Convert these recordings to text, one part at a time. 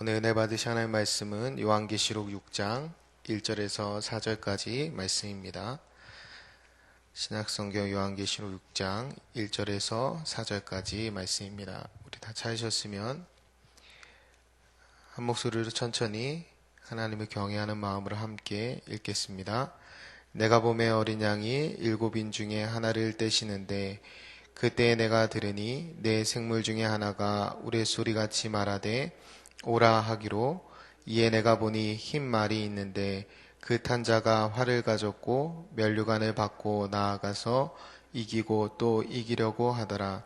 오늘 은혜 받으실 하나님의 말씀은 요한계시록 6장 1절에서 4절까지 말씀입니다. 신약성경 요한계시록 6장 1절에서 4절까지 말씀입니다. 우리 다 찾으셨으면 한 목소리로 천천히 하나님을 경외하는 마음으로 함께 읽겠습니다. 내가 보매 어린 양이 7인 중에 하나를 떼시는데 그때에 내가 들으니 내 생물 중에 하나가 우레소리같이 말하되 오라 하기로, 이에 내가 보니 흰 말이 있는데 그 탄 자가 활을 가졌고 면류관을 받고 나아가서 이기고 또 이기려고 하더라.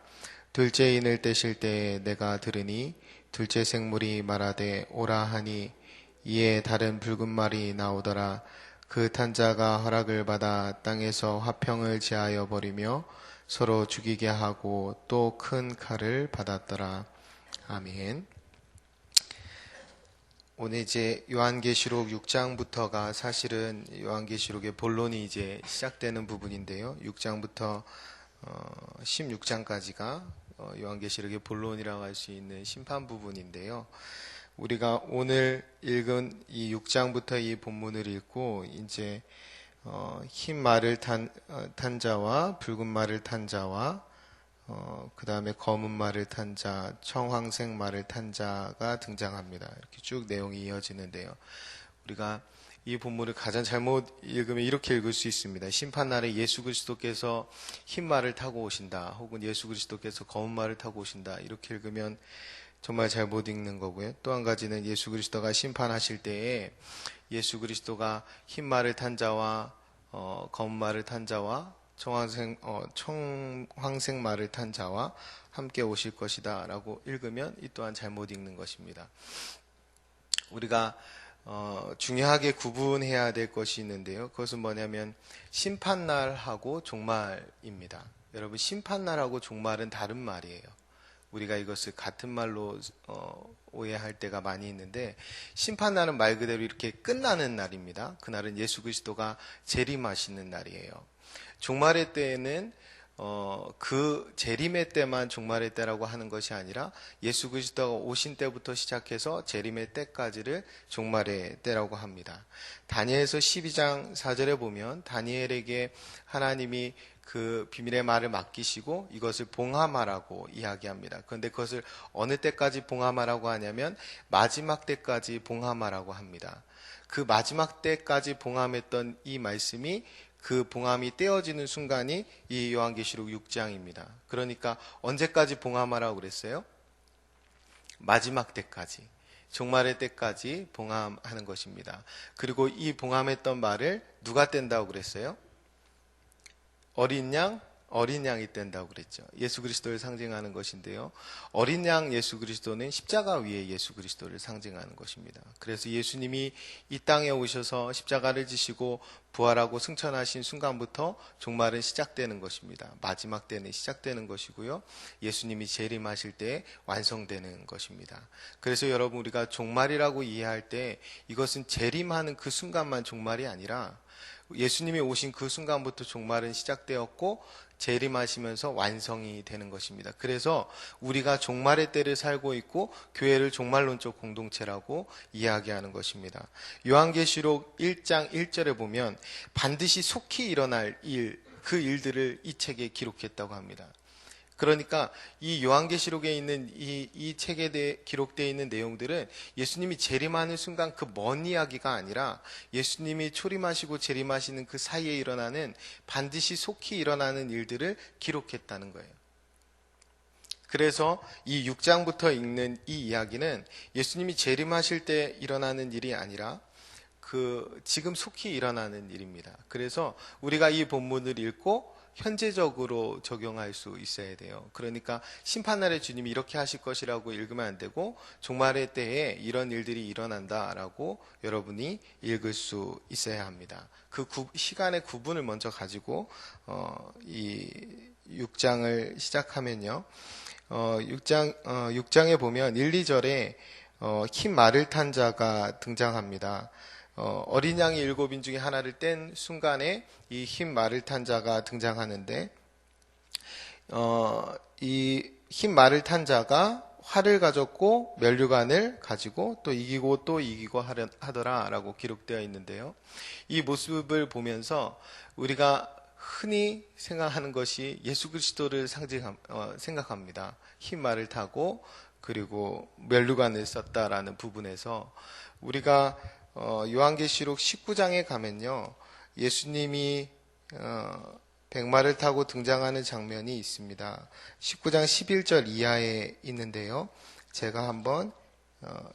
둘째 인을 떼실 때에 내가 들으니 둘째 생물이 말하되 오라 하니, 이에 다른 붉은 말이 나오더라. 그 탄 자가 허락을 받아 땅에서 화평을 제하여 버리며 서로 죽이게 하고 또 큰 칼을 받았더라. 아멘. 오늘 이제 요한계시록 6장부터가 사실은 요한계시록의 본론이 이제 시작되는 부분인데요. 6장부터 16장까지가 요한계시록의 본론이라고 할 수 있는 심판 부분인데요. 우리가 오늘 읽은 이 6장부터 이 본문을 읽고 이제 흰 말을 탄 자와 붉은 말을 탄 자와 그 다음에 검은 말을 탄 자, 청황색 말을 탄 자가 등장합니다. 이렇게 쭉 내용이 이어지는데요. 우리가 이 본문을 가장 잘못 읽으면 이렇게 읽을 수 있습니다. 심판날에 예수 그리스도께서 흰 말을 타고 오신다, 혹은 예수 그리스도께서 검은 말을 타고 오신다, 이렇게 읽으면 정말 잘못 읽는 거고요. 또 한 가지는 예수 그리스도가 심판하실 때에 예수 그리스도가 흰 말을 탄 자와 검은 말을 탄 자와 청황색 말을 탄 자와 함께 오실 것이다 라고 읽으면 이 또한 잘못 읽는 것입니다. 우리가 중요하게 구분해야 될 것이 있는데요. 그것은 뭐냐면 심판날하고 종말입니다. 여러분, 심판날하고 종말은 다른 말이에요. 우리가 이것을 같은 말로 오해할 때가 많이 있는데, 심판날은 말 그대로 이렇게 끝나는 날입니다. 그날은 예수 그리스도가 재림하시는 날이에요. 종말의 때에는 그 재림의 때만 종말의 때라고 하는 것이 아니라 예수 그리스도가 오신 때부터 시작해서 재림의 때까지를 종말의 때라고 합니다. 다니엘서 12장 4절에 보면 다니엘에게 하나님이 그 비밀의 말을 맡기시고 이것을 봉함하라고 이야기합니다. 그런데 그것을 어느 때까지 봉함하라고 하냐면 마지막 때까지 봉함하라고 합니다. 그 마지막 때까지 봉함했던 이 말씀이, 그 봉함이 떼어지는 순간이 이 요한계시록 6장입니다. 그러니까 언제까지 봉함하라고 그랬어요? 마지막 때까지, 종말의 때까지 봉함하는 것입니다. 그리고 이 봉함했던 말을 누가 뗀다고 그랬어요? 어린 양이 뗀다고 그랬죠. 예수 그리스도를 상징하는 것인데요. 어린 양 예수 그리스도는 십자가 위에 예수 그리스도를 상징하는 것입니다. 그래서 예수님이 이 땅에 오셔서 십자가를 지시고 부활하고 승천하신 순간부터 종말은 시작되는 것입니다. 마지막 때는 시작되는 것이고요. 예수님이 재림하실 때 완성되는 것입니다. 그래서 여러분, 우리가 종말이라고 이해할 때 이것은 재림하는 그 순간만 종말이 아니라 예수님이 오신 그 순간부터 종말은 시작되었고 재림하시면서 완성이 되는 것입니다. 그래서 우리가 종말의 때를 살고 있고 교회를 종말론적 공동체라고 이야기하는 것입니다. 요한계시록 1장 1절에 보면 반드시 속히 일어날 일, 그 일들을 이 책에 기록했다고 합니다. 그러니까 이 요한계시록에 있는 이 책에 대해 기록되어 있는 내용들은 예수님이 재림하는 순간 그 먼 이야기가 아니라 예수님이 초림하시고 재림하시는 그 사이에 일어나는, 반드시 속히 일어나는 일들을 기록했다는 거예요. 그래서 이 6장부터 읽는 이 이야기는 예수님이 재림하실 때 일어나는 일이 아니라 지금 속히 일어나는 일입니다. 그래서 우리가 이 본문을 읽고 현재적으로 적용할 수 있어야 돼요. 그러니까 심판날에 주님이 이렇게 하실 것이라고 읽으면 안 되고 종말의 때에 이런 일들이 일어난다라고 여러분이 읽을 수 있어야 합니다. 그 시간의 구분을 먼저 가지고 이 6장을 시작하면요. 6장에 보면 1, 2절에 흰 말을 탄 자가 등장합니다. 어린 양이 7인 중에 하나를 뗀 순간에 이 흰 말을 탄 자가 등장하는데, 이 흰 말을 탄 자가 활을 가졌고 면류관을 가지고 또 이기고 또 이기고 하더라라고 기록되어 있는데요. 이 모습을 보면서 우리가 흔히 생각하는 것이 예수 그리스도를 생각합니다. 흰 말을 타고 그리고 면류관을 썼다라는 부분에서 우리가 요한계시록 19장에 가면요, 예수님이 백마를 타고 등장하는 장면이 있습니다. 19장 11절 이하에 있는데요. 제가 한번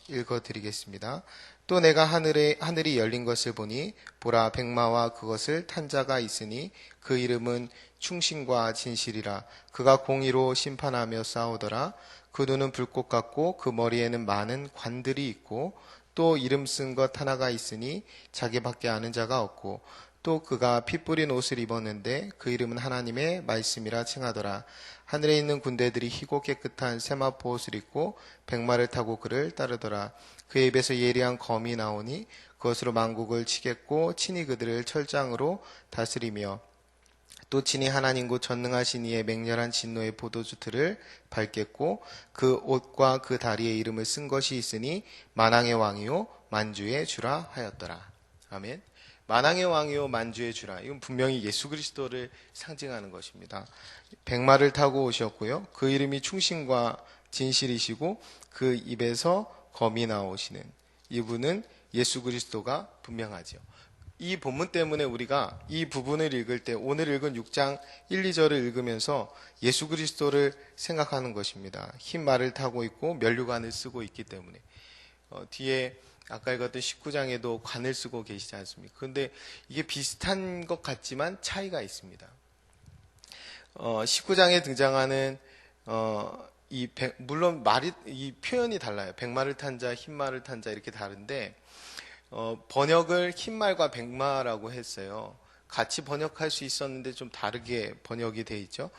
읽어드리겠습니다. 또 내가 하늘이 열린 것을 보니 보라 백마와 그것을 탄 자가 있으니 그 이름은 충신과 진실이라. 그가 공의로 심판하며 싸우더라. 그 눈은 불꽃 같고 그 머리에는 많은 관들이 있고 또 이름 쓴 것 하나가 있으니 자기밖에 아는 자가 없고 또 그가 피 뿌린 옷을 입었는데 그 이름은 하나님의 말씀이라 칭하더라. 하늘에 있는 군대들이 희고 깨끗한 세마포 옷을 입고 백마를 타고 그를 따르더라. 그의 입에서 예리한 검이 나오니 그것으로 만국을 치겠고 친히 그들을 철장으로 다스리며 또 친히 하나님고 전능하신 이의 맹렬한 진노의 포도주 틀을 밟겠고 그 옷과 그 다리에 이름을 쓴 것이 있으니 만왕의 왕이요 만주의 주라 하였더라. 아멘. 만왕의 왕이요 만주의 주라. 이건 분명히 예수 그리스도를 상징하는 것입니다. 백마를 타고 오셨고요. 그 이름이 충신과 진실이시고 그 입에서 검이 나오시는 이분은 예수 그리스도가 분명하죠. 이 본문 때문에 우리가 이 부분을 읽을 때 오늘 읽은 6장 1, 2절을 읽으면서 예수 그리스도를 생각하는 것입니다. 흰 말을 타고 있고 면류관을 쓰고 있기 때문에 뒤에 아까 읽었던 19장에도 관을 쓰고 계시지 않습니까? 그런데 이게 비슷한 것 같지만 차이가 있습니다. 19장에 등장하는 물론 이 표현이 달라요. 백마를 탄 자, 흰 말을 탄 자 이렇게 다른데 번역을 흰말과 백마라고 했어요. 같이 번역할 수 있었는데 좀 다르게 번역이 돼 있죠.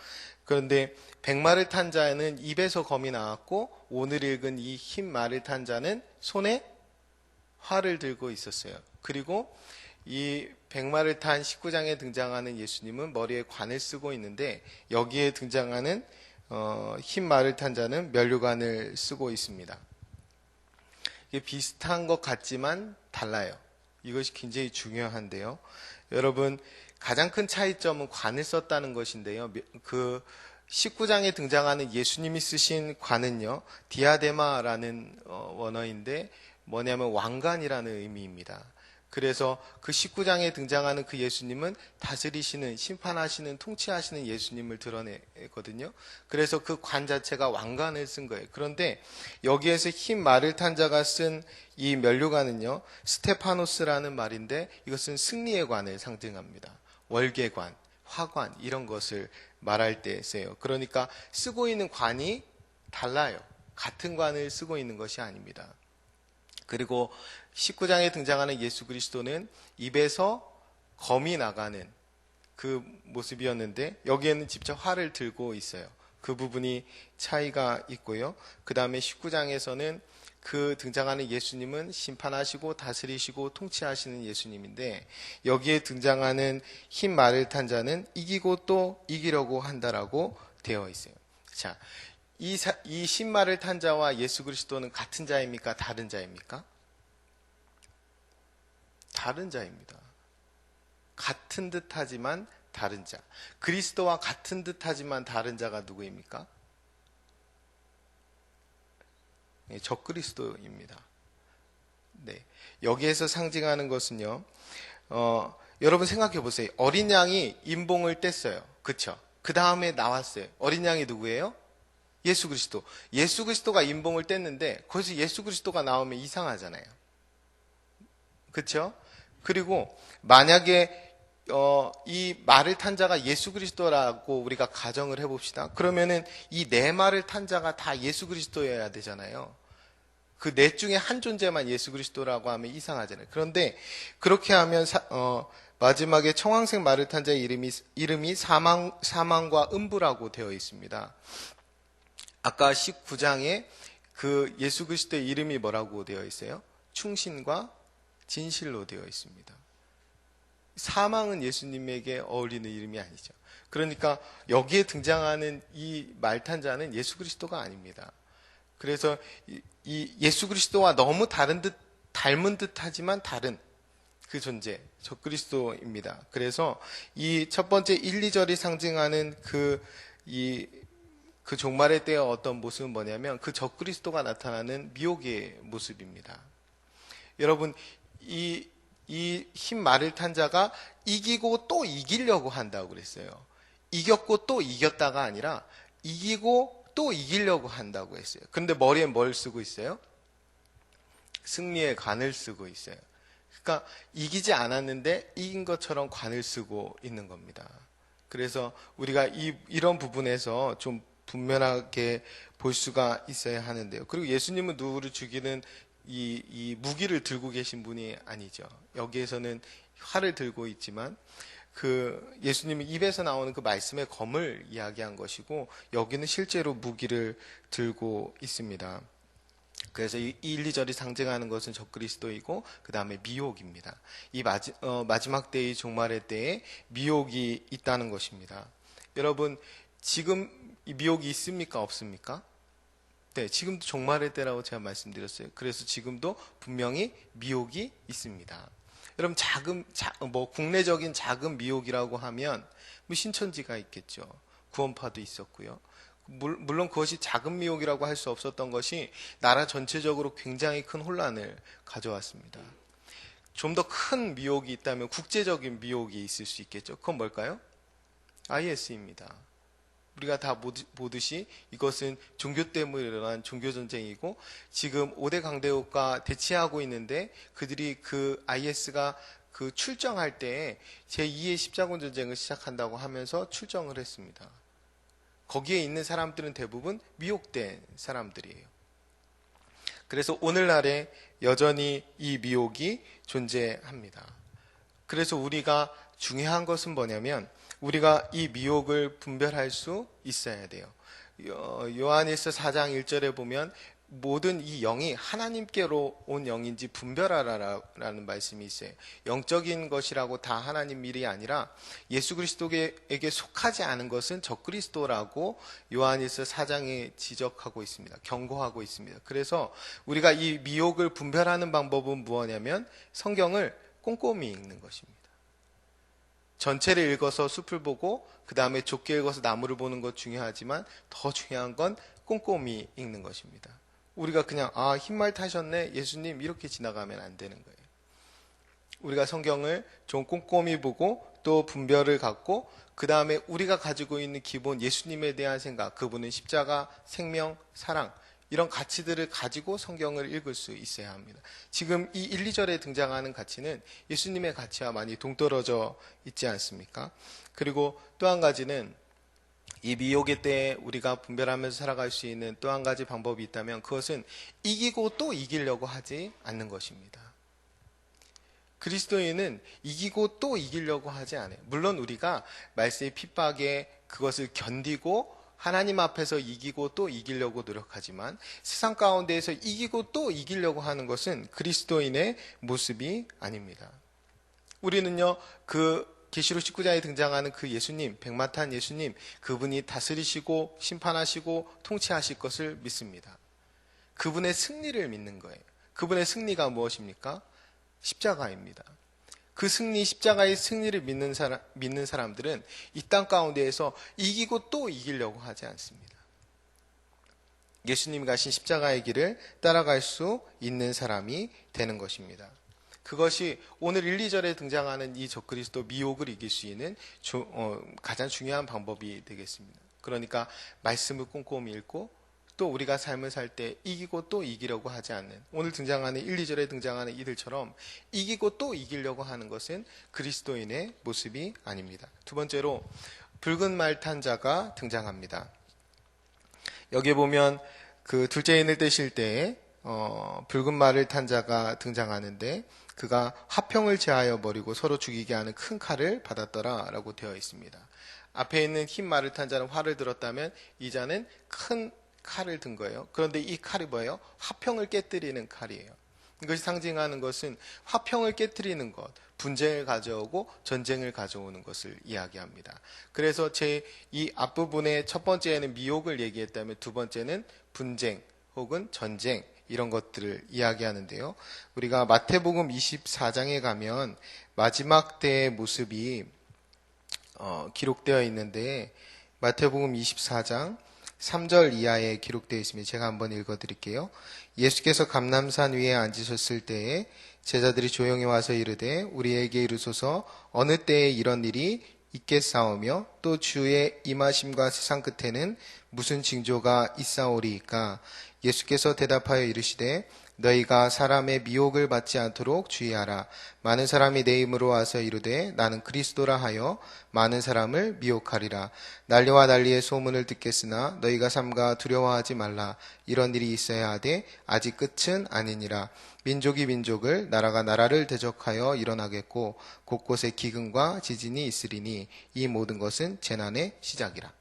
그런데 백마를 탄 자는 입에서 검이 나왔고 오늘 읽은 이 흰 말을 탄 자는 손에 활을 들고 있었어요. 그리고 이 백마를 탄 19장에 등장하는 예수님은 머리에 관을 쓰고 있는데 여기에 등장하는 흰 말을 탄 자는 면류관을 쓰고 있습니다. 이게 비슷한 것 같지만 달라요. 이것이 굉장히 중요한데요. 여러분, 가장 큰 차이점은 관을 썼다는 것인데요. 그 19장에 등장하는 예수님이 쓰신 관은요, 디아데마라는 원어인데 뭐냐면 왕관이라는 의미입니다. 그래서 그 19장에 등장하는 그 예수님은 다스리시는, 심판하시는, 통치하시는 예수님을 드러내거든요. 그래서 그 관 자체가 왕관을 쓴 거예요. 그런데 여기에서 흰 말을 탄 자가 쓴 이 면류관은요, 스테파노스라는 말인데 이것은 승리의 관을 상징합니다. 월계관, 화관 이런 것을 말할 때 써요. 그러니까 쓰고 있는 관이 달라요. 같은 관을 쓰고 있는 것이 아닙니다. 그리고 19장에 등장하는 예수 그리스도는 입에서 검이 나가는 그 모습이었는데 여기에는 직접 활을 들고 있어요. 그 부분이 차이가 있고요. 그 다음에 19장에서는 그 등장하는 예수님은 심판하시고 다스리시고 통치하시는 예수님인데 여기에 등장하는 흰 말을 탄 자는 이기고 또 이기려고 한다라고 되어 있어요. 자, 이 신말을 탄 자와 예수 그리스도는 같은 자입니까? 다른 자입니까? 다른 자입니다. 같은 듯하지만 다른 자. 그리스도와 같은 듯하지만 다른 자가 누구입니까? 적그리스도입니다. 네. 여기에서 상징하는 것은요, 여러분 생각해 보세요. 어린 양이 임봉을 뗐어요. 그쵸? 그 다음에 나왔어요. 어린 양이 누구예요? 예수 그리스도. 예수 그리스도가 임봉을 뗐는데 거기서 예수 그리스도가 나오면 이상하잖아요. 그렇죠? 그리고 만약에 이 말을 탄 자가 예수 그리스도라고 우리가 가정을 해봅시다. 그러면은 이 네 말을 탄 자가 다 예수 그리스도여야 되잖아요. 그 넷 중에 한 존재만 예수 그리스도라고 하면 이상하잖아요. 그런데 그렇게 하면 마지막에 청황색 말을 탄 자의 이름이 사망과 음부라고 되어 있습니다. 아까 19장에 그 예수 그리스도의 이름이 뭐라고 되어 있어요? 충신과 진실로 되어 있습니다. 사망은 예수님에게 어울리는 이름이 아니죠. 그러니까 여기에 등장하는 이 말탄자는 예수 그리스도가 아닙니다. 그래서 이 예수 그리스도와 너무 닮은 듯하지만 다른 그 존재, 적그리스도입니다. 그래서 이 첫 번째 1, 2절이 상징하는 그 종말의 때의 어떤 모습은 뭐냐면 그 적그리스도가 나타나는 미혹의 모습입니다. 여러분, 이 흰 말을 탄 자가 이기고 또 이기려고 한다고 그랬어요. 이겼고 또 이겼다가 아니라 이기고 또 이기려고 한다고 했어요. 그런데 머리에 뭘 쓰고 있어요? 승리의 관을 쓰고 있어요. 그러니까 이기지 않았는데 이긴 것처럼 관을 쓰고 있는 겁니다. 그래서 우리가 이런 부분에서 좀 분명하게 볼 수가 있어야 하는데요. 그리고 예수님은 누구를 죽이는 이 무기를 들고 계신 분이 아니죠. 여기에서는 활을 들고 있지만 그 예수님이 입에서 나오는 그 말씀의 검을 이야기한 것이고 여기는 실제로 무기를 들고 있습니다. 그래서 이 1, 2절이 상징하는 것은 적그리스도이고 그 다음에 미혹입니다. 이 마지막 때의 종말의 때에 미혹이 있다는 것입니다. 여러분, 지금 이 미혹이 있습니까? 없습니까? 네, 지금도 종말의 때라고 제가 말씀드렸어요. 그래서 지금도 분명히 미혹이 있습니다. 여러분, 국내적인 작은 미혹이라고 하면 뭐 신천지가 있겠죠. 구원파도 있었고요. 물론 그것이 작은 미혹이라고 할 수 없었던 것이 나라 전체적으로 굉장히 큰 혼란을 가져왔습니다. 좀 더 큰 미혹이 있다면 국제적인 미혹이 있을 수 있겠죠. 그건 뭘까요? IS입니다. 우리가 다 보듯이 이것은 종교 때문에 일어난 종교전쟁이고 지금 5대 강대국과 대치하고 있는데 그들이 그 IS가 그 출정할 때 제2의 십자군 전쟁을 시작한다고 하면서 출정을 했습니다. 거기에 있는 사람들은 대부분 미혹된 사람들이에요. 그래서 오늘날에 여전히 이 미혹이 존재합니다. 그래서 우리가 중요한 것은 뭐냐면 우리가 이 미혹을 분별할 수 있어야 돼요. 요한일서 4장 1절에 보면 모든 이 영이 하나님께로 온 영인지 분별하라라는 말씀이 있어요. 영적인 것이라고 다 하나님 일이 아니라 예수 그리스도에게 속하지 않은 것은 적그리스도라고 요한일서 4장에 지적하고 있습니다. 경고하고 있습니다. 그래서 우리가 이 미혹을 분별하는 방법은 무엇이냐면 성경을 꼼꼼히 읽는 것입니다. 전체를 읽어서 숲을 보고 그 다음에 좁게 읽어서 나무를 보는 것 중요하지만 더 중요한 건 꼼꼼히 읽는 것입니다. 우리가 그냥 흰말 타셨네 예수님 이렇게 지나가면 안 되는 거예요. 우리가 성경을 좀 꼼꼼히 보고 또 분별을 갖고 그 다음에 우리가 가지고 있는 기본 예수님에 대한 생각, 그분은 십자가, 생명, 사랑 이런 가치들을 가지고 성경을 읽을 수 있어야 합니다. 지금 이 1, 2절에 등장하는 가치는 예수님의 가치와 많이 동떨어져 있지 않습니까? 그리고 또 한 가지는 이 미혹의 때에 우리가 분별하면서 살아갈 수 있는 또 한 가지 방법이 있다면 그것은 이기고 또 이기려고 하지 않는 것입니다. 그리스도인은 이기고 또 이기려고 하지 않아요. 물론 우리가 말세의 핍박에 그것을 견디고 하나님 앞에서 이기고 또 이기려고 노력하지만 세상 가운데에서 이기고 또 이기려고 하는 것은 그리스도인의 모습이 아닙니다. 우리는요, 계시록 19장에 등장하는 그 예수님, 백마탄 예수님, 그분이 다스리시고 심판하시고 통치하실 것을 믿습니다. 그분의 승리를 믿는 거예요. 그분의 승리가 무엇입니까? 십자가입니다. 그 십자가의 승리를 믿는 사람들은 이 땅 가운데에서 이기고 또 이기려고 하지 않습니다. 예수님이 가신 십자가의 길을 따라갈 수 있는 사람이 되는 것입니다. 그것이 오늘 1, 2절에 등장하는 이 적그리스도 미혹을 이길 수 있는 가장 중요한 방법이 되겠습니다. 그러니까 말씀을 꼼꼼히 읽고 또 우리가 삶을 살 때 이기고 또 이기려고 하지 않는 오늘 등장하는 1, 2절에 등장하는 이들처럼 이기고 또 이기려고 하는 것은 그리스도인의 모습이 아닙니다. 두 번째로 붉은 말 탄 자가 등장합니다. 여기 보면 그 둘째 인을 떼실 때에 붉은 말을 탄 자가 등장하는데 그가 화평을 제하여 버리고 서로 죽이게 하는 큰 칼을 받았더라 라고 되어 있습니다. 앞에 있는 흰 말을 탄 자는 활을 들었다면 이 자는 큰 칼을 든 거예요. 그런데 이 칼이 뭐예요? 화평을 깨뜨리는 칼이에요. 이것이 상징하는 것은 화평을 깨뜨리는 것, 분쟁을 가져오고 전쟁을 가져오는 것을 이야기합니다. 그래서 이 앞부분의 첫 번째는 미혹을 얘기했다면 두 번째는 분쟁, 혹은 전쟁 이런 것들을 이야기하는데요. 우리가 마태복음 24장에 가면 마지막 때의 모습이 기록되어 있는데 마태복음 24장 3절 이하에 기록되어 있습니다. 제가 한번 읽어드릴게요. 예수께서 감람산 위에 앉으셨을 때에 제자들이 조용히 와서 이르되 우리에게 이르소서 어느 때에 이런 일이 있겠사오며 또 주의 임하심과 세상 끝에는 무슨 징조가 있사오리이까. 예수께서 대답하여 이르시되 너희가 사람의 미혹을 받지 않도록 주의하라. 많은 사람이 내 이름으로 와서 이르되 나는 그리스도라 하여 많은 사람을 미혹하리라. 난리와 난리의 소문을 듣겠으나 너희가 삼가 두려워하지 말라. 이런 일이 있어야 하되 아직 끝은 아니니라. 민족이 민족을 나라가 나라를 대적하여 일어나겠고 곳곳에 기근과 지진이 있으리니 이 모든 것은 재난의 시작이라.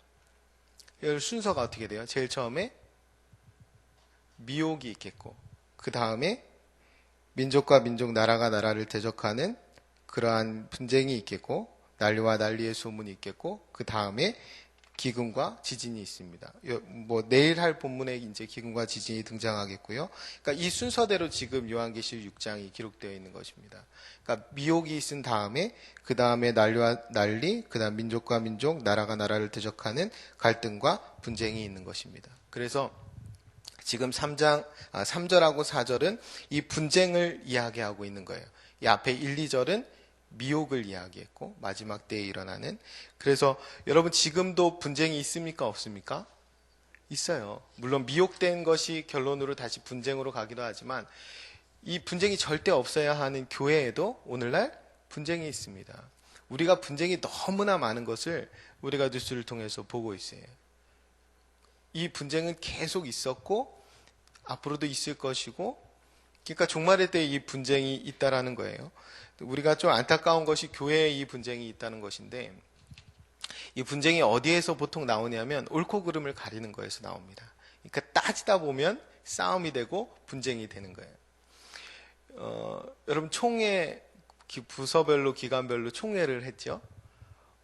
이 순서가 어떻게 돼요? 제일 처음에 미혹이 있겠고 그 다음에 민족과 민족, 나라가 나라를 대적하는 그러한 분쟁이 있겠고 난리와 난리의 소문이 있겠고 그 다음에 기근과 지진이 있습니다. 내일 할 본문에 이제 기근과 지진이 등장하겠고요. 그러니까 이 순서대로 지금 요한계시록 6장이 기록되어 있는 것입니다. 그러니까 미혹이 있은 다음에 그 다음에 난리와 난리, 그 다음 민족과 민족, 나라가 나라를 대적하는 갈등과 분쟁이 있는 것입니다. 그래서 지금 3절하고 4절은 이 분쟁을 이야기하고 있는 거예요. 이 앞에 1, 2절은 미혹을 이야기했고 마지막 때에 일어나는. 그래서 여러분 지금도 분쟁이 있습니까? 없습니까? 있어요. 물론 미혹된 것이 결론으로 다시 분쟁으로 가기도 하지만 이 분쟁이 절대 없어야 하는 교회에도 오늘날 분쟁이 있습니다. 우리가 분쟁이 너무나 많은 것을 우리가 뉴스를 통해서 보고 있어요. 이 분쟁은 계속 있었고 앞으로도 있을 것이고, 그러니까 종말의 때에 이 분쟁이 있다라는 거예요. 우리가 좀 안타까운 것이 교회에 이 분쟁이 있다는 것인데, 이 분쟁이 어디에서 보통 나오냐면 옳고 그름을 가리는 거에서 나옵니다. 그러니까 따지다 보면 싸움이 되고 분쟁이 되는 거예요. 여러분 총회 부서별로 기관별로 총회를 했죠.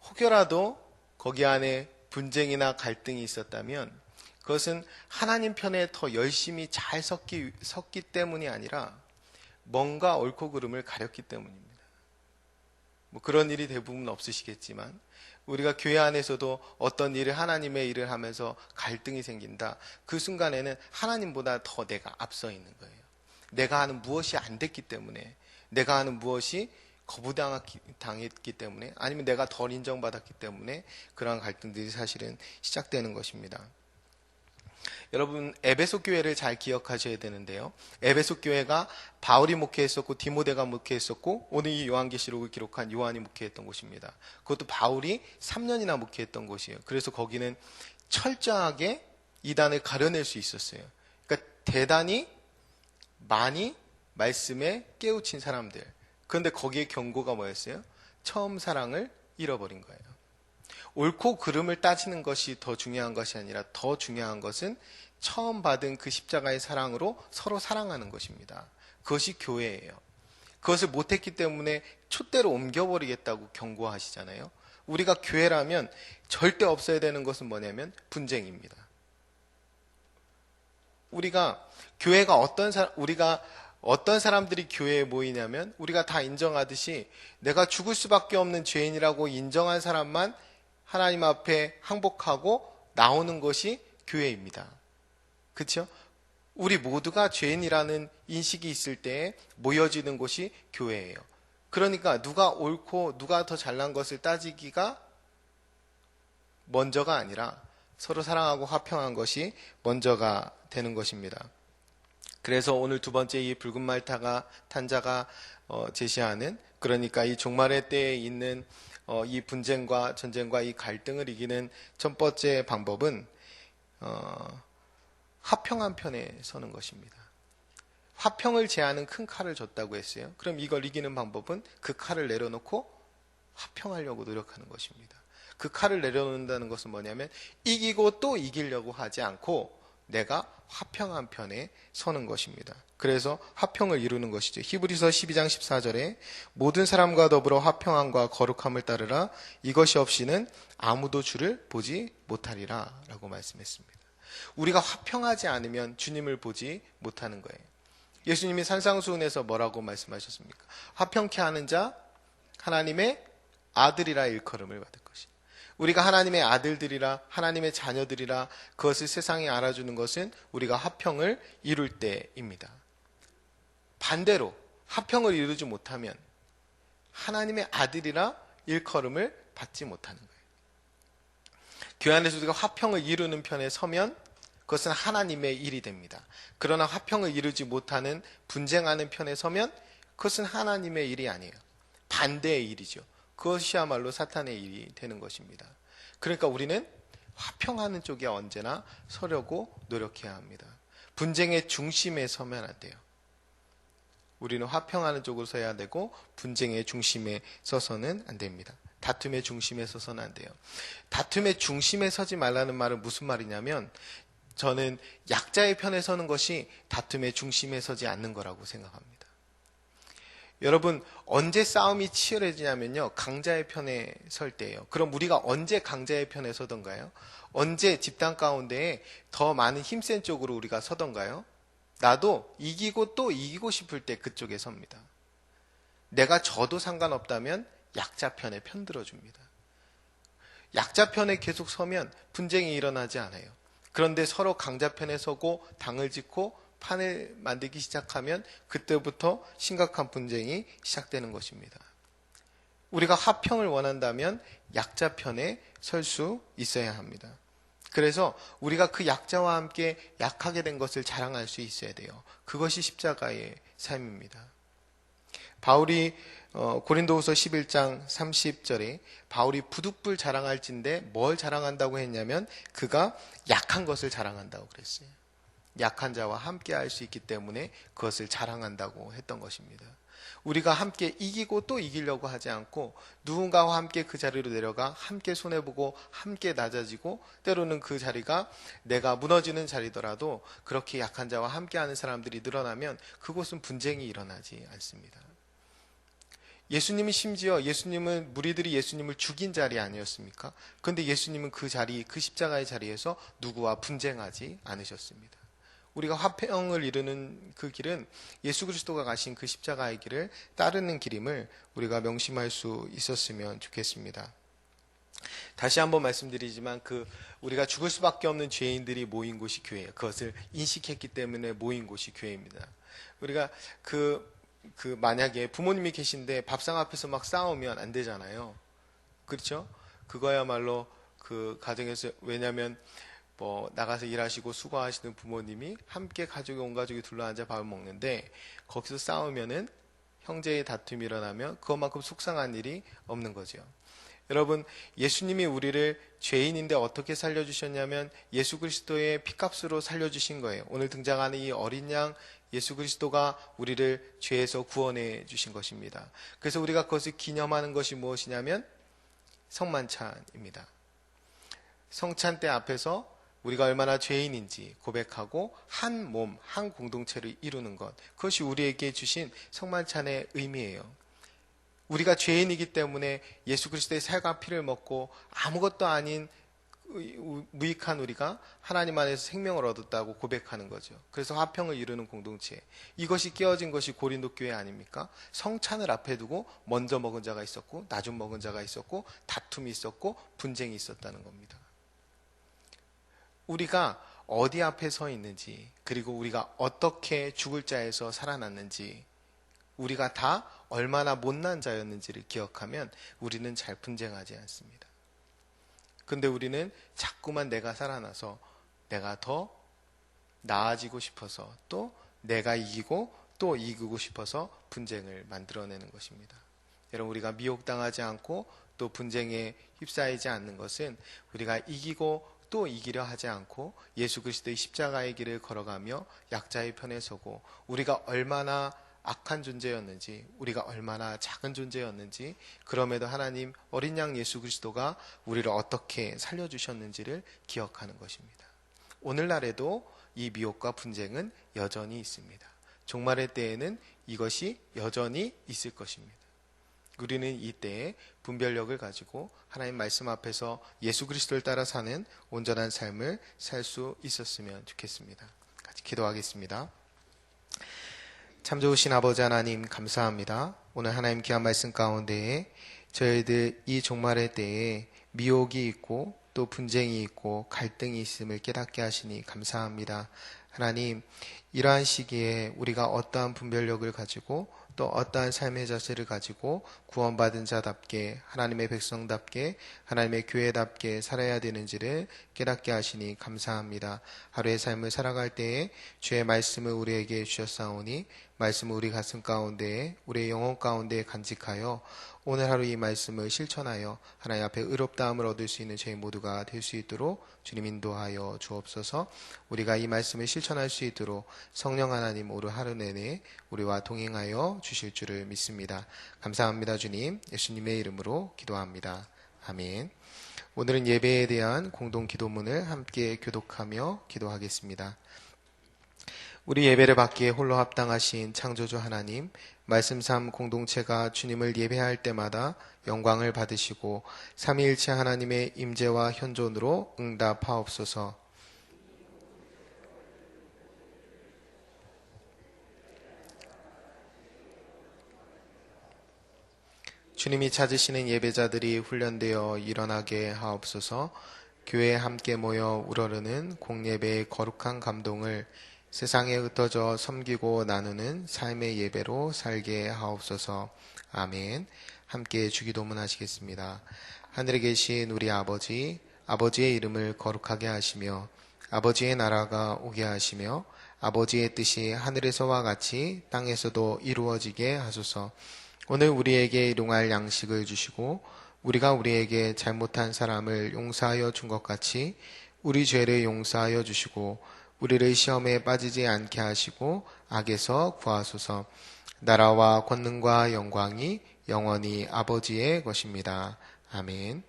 혹여라도 거기 안에 분쟁이나 갈등이 있었다면 그것은 하나님 편에 더 열심히 잘 섰기 때문이 아니라 뭔가 옳고 그름을 가렸기 때문입니다. 그런 일이 대부분 없으시겠지만 우리가 교회 안에서도 어떤 일을 하나님의 일을 하면서 갈등이 생긴다. 그 순간에는 하나님보다 더 내가 앞서 있는 거예요. 내가 하는 무엇이 안 됐기 때문에, 내가 하는 무엇이 거부당했기 때문에, 아니면 내가 덜 인정받았기 때문에 그러한 갈등들이 사실은 시작되는 것입니다. 여러분 에베소 교회를 잘 기억하셔야 되는데요. 에베소 교회가 바울이 목회했었고 디모데가 목회했었고 오늘 이 요한계시록을 기록한 요한이 목회했던 곳입니다. 그것도 바울이 3년이나 목회했던 곳이에요. 그래서 거기는 철저하게 이단을 가려낼 수 있었어요. 그러니까 대단히 많이 말씀에 깨우친 사람들. 그런데 거기에 경고가 뭐였어요? 처음 사랑을 잃어버린 거예요. 옳고 그름을 따지는 것이 더 중요한 것이 아니라 더 중요한 것은 처음 받은 그 십자가의 사랑으로 서로 사랑하는 것입니다. 그것이 교회예요. 그것을 못했기 때문에 촛대로 옮겨버리겠다고 경고하시잖아요. 우리가 교회라면 절대 없어야 되는 것은 뭐냐면 분쟁입니다. 우리가 어떤 사람들이 교회에 모이냐면 우리가 다 인정하듯이 내가 죽을 수밖에 없는 죄인이라고 인정한 사람만 하나님 앞에 항복하고 나오는 것이 교회입니다. 그렇죠? 우리 모두가 죄인이라는 인식이 있을 때 모여지는 곳이 교회예요. 그러니까 누가 옳고 누가 더 잘난 것을 따지기가 먼저가 아니라 서로 사랑하고 화평한 것이 먼저가 되는 것입니다. 그래서 오늘 두 번째 이 붉은 말 탄 자가 제시하는, 그러니까 이 종말의 때에 있는 이 분쟁과 전쟁과 이 갈등을 이기는 첫 번째 방법은 화평한 편에 서는 것입니다. 화평을 제하는 큰 칼을 줬다고 했어요. 그럼 이걸 이기는 방법은 그 칼을 내려놓고 화평하려고 노력하는 것입니다. 그 칼을 내려놓는다는 것은 뭐냐면 이기고 또 이기려고 하지 않고 내가 화평한 편에 서는 것입니다. 그래서 화평을 이루는 것이죠. 히브리서 12장 14절에 모든 사람과 더불어 화평함과 거룩함을 따르라. 이것이 없이는 아무도 주를 보지 못하리라 라고 말씀했습니다. 우리가 화평하지 않으면 주님을 보지 못하는 거예요. 예수님이 산상수훈에서 뭐라고 말씀하셨습니까? 화평케 하는 자 하나님의 아들이라 일컬음을 받을 것이다. 우리가 하나님의 아들들이라 하나님의 자녀들이라 그것을 세상에 알아주는 것은 우리가 화평을 이룰 때입니다. 반대로 화평을 이루지 못하면 하나님의 아들이라 일컬음을 받지 못하는 거예요. 교회 안에서 우리가 화평을 이루는 편에 서면 그것은 하나님의 일이 됩니다. 그러나 화평을 이루지 못하는 분쟁하는 편에 서면 그것은 하나님의 일이 아니에요. 반대의 일이죠. 그것이야말로 사탄의 일이 되는 것입니다. 그러니까 우리는 화평하는 쪽에 언제나 서려고 노력해야 합니다. 분쟁의 중심에 서면 안 돼요. 우리는 화평하는 쪽으로 서야 되고 분쟁의 중심에 서서는 안 됩니다. 다툼의 중심에 서서는 안 돼요. 다툼의 중심에 서지 말라는 말은 무슨 말이냐면 저는 약자의 편에 서는 것이 다툼의 중심에 서지 않는 거라고 생각합니다. 여러분, 언제 싸움이 치열해지냐면요, 강자의 편에 설 때예요. 그럼 우리가 언제 강자의 편에 서던가요? 언제 집단 가운데에 더 많은 힘센 쪽으로 우리가 서던가요? 나도 이기고 또 이기고 싶을 때 그쪽에 섭니다. 내가 져도 상관없다면 약자 편에 편들어줍니다. 약자 편에 계속 서면 분쟁이 일어나지 않아요. 그런데 서로 강자 편에 서고 당을 짓고 판을 만들기 시작하면 그때부터 심각한 분쟁이 시작되는 것입니다. 우리가 화평을 원한다면 약자 편에 설 수 있어야 합니다. 그래서 우리가 그 약자와 함께 약하게 된 것을 자랑할 수 있어야 돼요. 그것이 십자가의 삶입니다. 바울이 고린도후서 11장 30절에 바울이 부득불 자랑할진대 뭘 자랑한다고 했냐면 그가 약한 것을 자랑한다고 그랬어요. 약한 자와 함께 할 수 있기 때문에 그것을 자랑한다고 했던 것입니다. 우리가 함께 이기고 또 이기려고 하지 않고 누군가와 함께 그 자리로 내려가 함께 손해보고 함께 낮아지고 때로는 그 자리가 내가 무너지는 자리더라도 그렇게 약한 자와 함께하는 사람들이 늘어나면 그곳은 분쟁이 일어나지 않습니다. 예수님이 심지어 예수님은 무리들이 예수님을 죽인 자리 아니었습니까? 그런데 예수님은 그 자리, 그 십자가의 자리에서 누구와 분쟁하지 않으셨습니다. 우리가 화평을 이루는 그 길은 예수 그리스도가 가신 그 십자가의 길을 따르는 길임을 우리가 명심할 수 있었으면 좋겠습니다. 다시 한번 말씀드리지만 우리가 죽을 수밖에 없는 죄인들이 모인 곳이 교회예요. 그것을 인식했기 때문에 모인 곳이 교회입니다. 우리가 만약에 부모님이 계신데 밥상 앞에서 막 싸우면 안 되잖아요. 그렇죠? 그거야말로 그 가정에서, 왜냐하면 나가서 일하시고 수고하시는 부모님이 함께 온 가족이 둘러앉아 밥을 먹는데 거기서 싸우면은 형제의 다툼이 일어나면 그것만큼 속상한 일이 없는 거죠. 여러분, 예수님이 우리를 죄인인데 어떻게 살려주셨냐면 예수 그리스도의 피값으로 살려주신 거예요. 오늘 등장하는 이 어린 양 예수 그리스도가 우리를 죄에서 구원해 주신 것입니다. 그래서 우리가 그것을 기념하는 것이 무엇이냐면 성만찬입니다. 성찬 때 앞에서 우리가 얼마나 죄인인지 고백하고 한 몸, 한 공동체를 이루는 것, 그것이 우리에게 주신 성만찬의 의미예요. 우리가 죄인이기 때문에 예수 그리스도의 살과 피를 먹고 아무것도 아닌 무익한 우리가 하나님 안에서 생명을 얻었다고 고백하는 거죠. 그래서 화평을 이루는 공동체, 이것이 깨어진 것이 고린도 교회 아닙니까? 성찬을 앞에 두고 먼저 먹은 자가 있었고 나중 먹은 자가 있었고 다툼이 있었고 분쟁이 있었다는 겁니다. 우리가 어디 앞에 서 있는지, 그리고 우리가 어떻게 죽을 자에서 살아났는지, 우리가 다 얼마나 못난 자였는지를 기억하면 우리는 잘 분쟁하지 않습니다. 근데 우리는 자꾸만 내가 살아나서 내가 더 나아지고 싶어서 또 내가 이기고 또 이기고 싶어서 분쟁을 만들어내는 것입니다. 여러분, 우리가 미혹당하지 않고 또 분쟁에 휩싸이지 않는 것은 우리가 이기고 또 이기려 하지 않고 예수 그리스도의 십자가의 길을 걸어가며 약자의 편에 서고 우리가 얼마나 악한 존재였는지, 우리가 얼마나 작은 존재였는지, 그럼에도 하나님 어린 양 예수 그리스도가 우리를 어떻게 살려주셨는지를 기억하는 것입니다. 오늘날에도 이 미혹과 분쟁은 여전히 있습니다. 종말의 때에는 이것이 여전히 있을 것입니다. 우리는 이때에 분별력을 가지고 하나님 말씀 앞에서 예수 그리스도를 따라 사는 온전한 삶을 살 수 있었으면 좋겠습니다. 같이 기도하겠습니다. 참 좋으신 아버지 하나님 감사합니다. 오늘 하나님 귀한 말씀 가운데에 저희들 이 종말의 때에 미혹이 있고 또 분쟁이 있고 갈등이 있음을 깨닫게 하시니 감사합니다. 하나님, 이러한 시기에 우리가 어떠한 분별력을 가지고 또 어떠한 삶의 자세를 가지고 구원받은 자답게 하나님의 백성답게 하나님의 교회답게 살아야 되는지를 깨닫게 하시니 감사합니다. 하루의 삶을 살아갈 때에 주의 말씀을 우리에게 주셨사오니 말씀을 우리 가슴 가운데에 우리의 영혼 가운데에 간직하여 오늘 하루 이 말씀을 실천하여 하나님 앞에 의롭다함을 얻을 수 있는 저희 모두가 될 수 있도록 주님 인도하여 주옵소서. 우리가 이 말씀을 실천할 수 있도록 성령 하나님 오늘 하루 내내 우리와 동행하여 주실 줄을 믿습니다. 감사합니다. 주님, 예수님의 이름으로 기도합니다. 아멘. 오늘은 예배에 대한 공동 기도문을 함께 교독하며 기도하겠습니다. 우리 예배를 받기에 홀로 합당하신 창조주 하나님, 말씀 삶 공동체가 주님을 예배할 때마다 영광을 받으시고 삼위일체 하나님의 임재와 현존으로 응답하옵소서. 주님이 찾으시는 예배자들이 훈련되어 일어나게 하옵소서. 교회에 함께 모여 우러르는 공예배의 거룩한 감동을 세상에 흩어져 섬기고 나누는 삶의 예배로 살게 하옵소서. 아멘. 함께 주기도문 하시겠습니다. 하늘에 계신 우리 아버지, 아버지의 이름을 거룩하게 하시며 아버지의 나라가 오게 하시며 아버지의 뜻이 하늘에서와 같이 땅에서도 이루어지게 하소서. 오늘 우리에게 일용할 양식을 주시고 우리가 우리에게 잘못한 사람을 용서하여 준 것 같이 우리 죄를 용서하여 주시고 우리를 시험에 빠지지 않게 하시고 악에서 구하소서. 나라와 권능과 영광이 영원히 아버지의 것입니다. 아멘.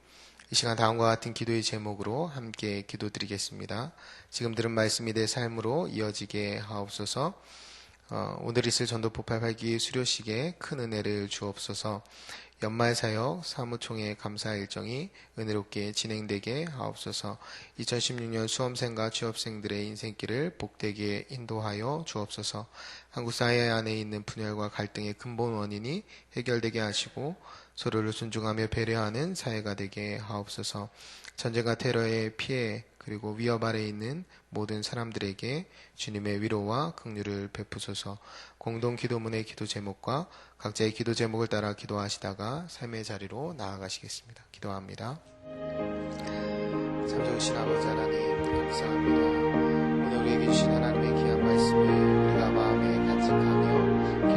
이 시간 다음과 같은 기도의 제목으로 함께 기도드리겠습니다. 지금 들은 말씀이 내 삶으로 이어지게 하옵소서. 오늘 있을 전도 폭발 활기 수료식에 큰 은혜를 주옵소서. 연말 사역 사무총회 감사 일정이 은혜롭게 진행되게 하옵소서. 2016년 수험생과 취업생들의 인생길을 복되게 인도하여 주옵소서. 한국 사회 안에 있는 분열과 갈등의 근본 원인이 해결되게 하시고 서로를 존중하며 배려하는 사회가 되게 하옵소서. 전쟁과 테러의 피해 그리고 위협 아래 있는 모든 사람들에게 주님의 위로와 긍휼을 베푸소서. 공동 기도문의 기도 제목과 각자의 기도 제목을 따라 기도하시다가 삶의 자리로 나아가시겠습니다. 기도합니다. 참 좋으신 아버지 하나님 감사합니다. 오늘 우리에게 주신 하나님의 귀한 말씀을 우리가 마음에 간직하며